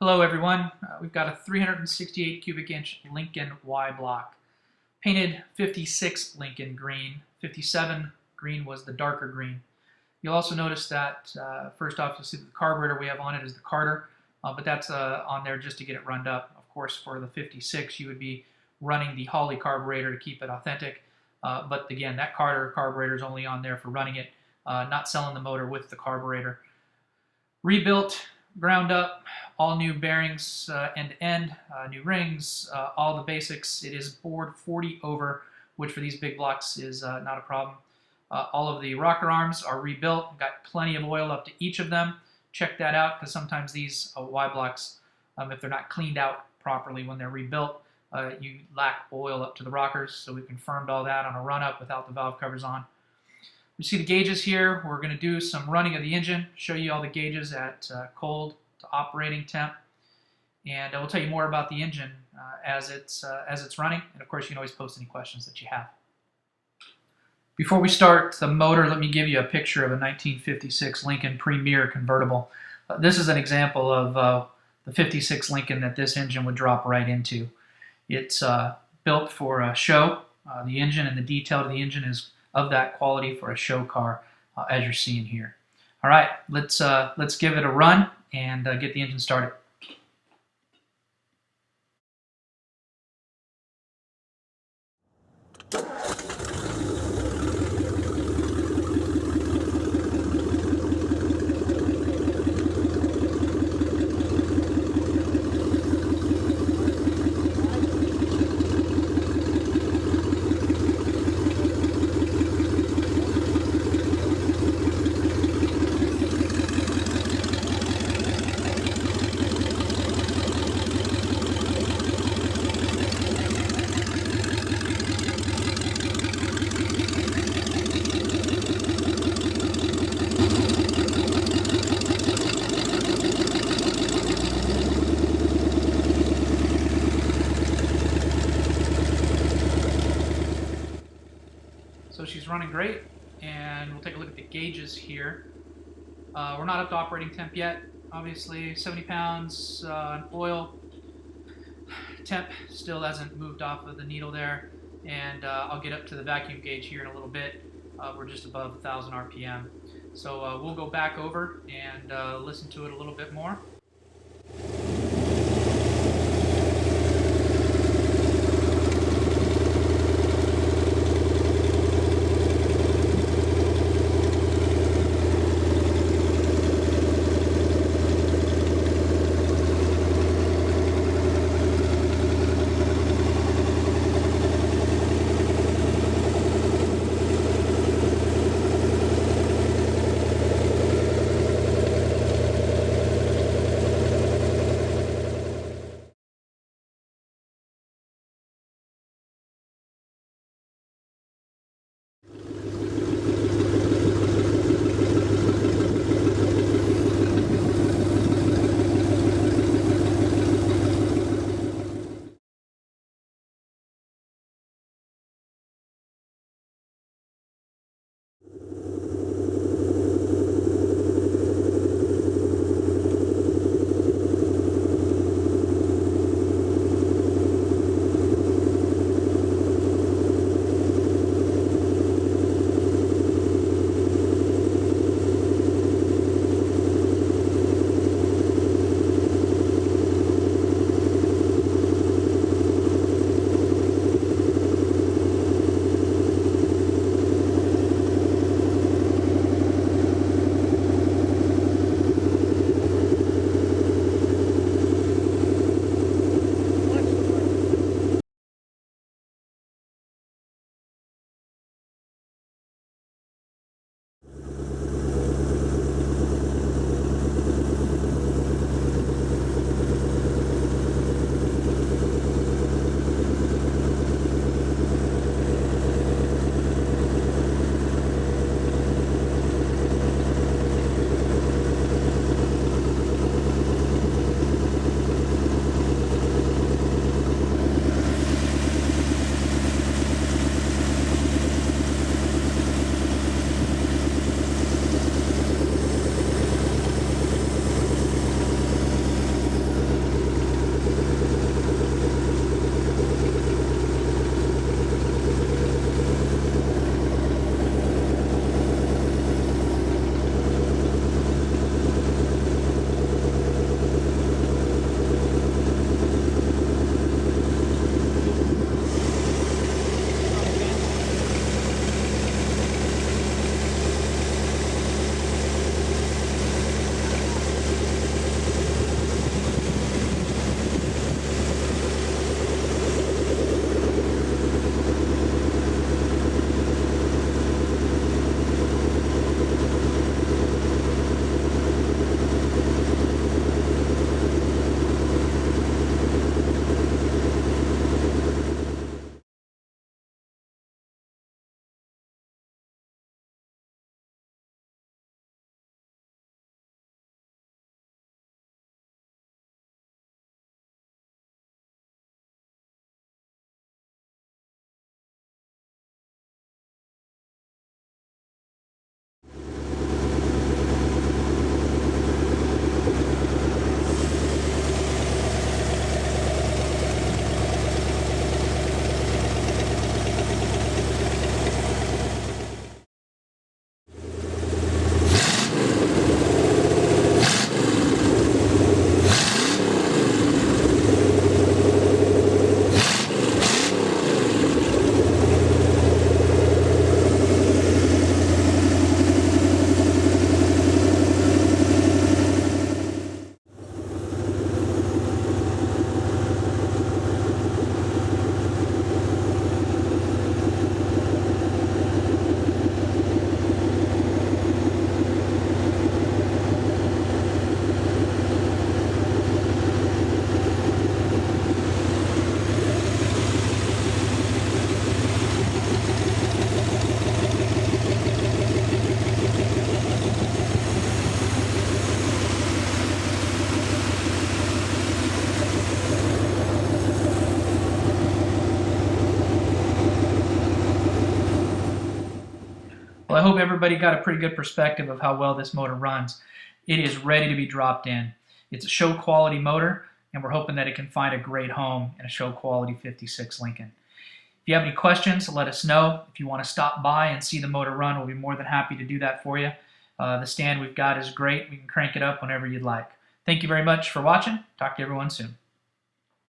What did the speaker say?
Hello everyone, we've got a 368 cubic inch Lincoln Y block. Painted 56 Lincoln green, 57 green was the darker green. You'll also notice that first off you'll see that the carburetor we have on it is the Carter, but that's on there just to get it runned up. Of course for the 56 you would be running the Holley carburetor to keep it authentic, but again that Carter carburetor is only on there for running it, not selling the motor with the carburetor. Rebuilt, ground up, all new bearings end to end, new rings, all the basics. It is bored 40 over, which for these big blocks is not a problem. All of the rocker arms are rebuilt, got plenty of oil up to each of them. Check that out because sometimes these Y blocks, if they're not cleaned out properly when they're rebuilt, you lack oil up to the rockers. So we confirmed all that on a run up without the valve covers on. You see the gauges here. We're going to do some running of the engine, show you all the gauges at cold to operating temp, and we'll tell you more about the engine as it's running. And of course, you can always post any questions that you have. Before we start the motor, let me give you a picture of a 1956 Lincoln Premier convertible. This is an example of the 56 Lincoln that this engine would drop right into. It's built for a show. The engine and the detail of the engine is of that quality for a show car, as you're seeing here. All right, let's give it a run and get the engine started. So she's running great, and we'll take a look at the gauges here. We're not up to operating temp yet. Obviously, 70 pounds in oil. Temp still hasn't moved off of the needle there, and I'll get up to the vacuum gauge here in a little bit. We're just above 1,000 RPM. So we'll go back over and listen to it a little bit more. Well, I hope everybody got a pretty good perspective of how well this motor runs. It is ready to be dropped in. It's a show quality motor, and we're hoping that it can find a great home in a show quality 56 Lincoln. If you have any questions, let us know. If you want to stop by and see the motor run, we'll be more than happy to do that for you. The stand we've got is great. We can crank it up whenever you'd like. Thank you very much for watching. Talk to everyone soon.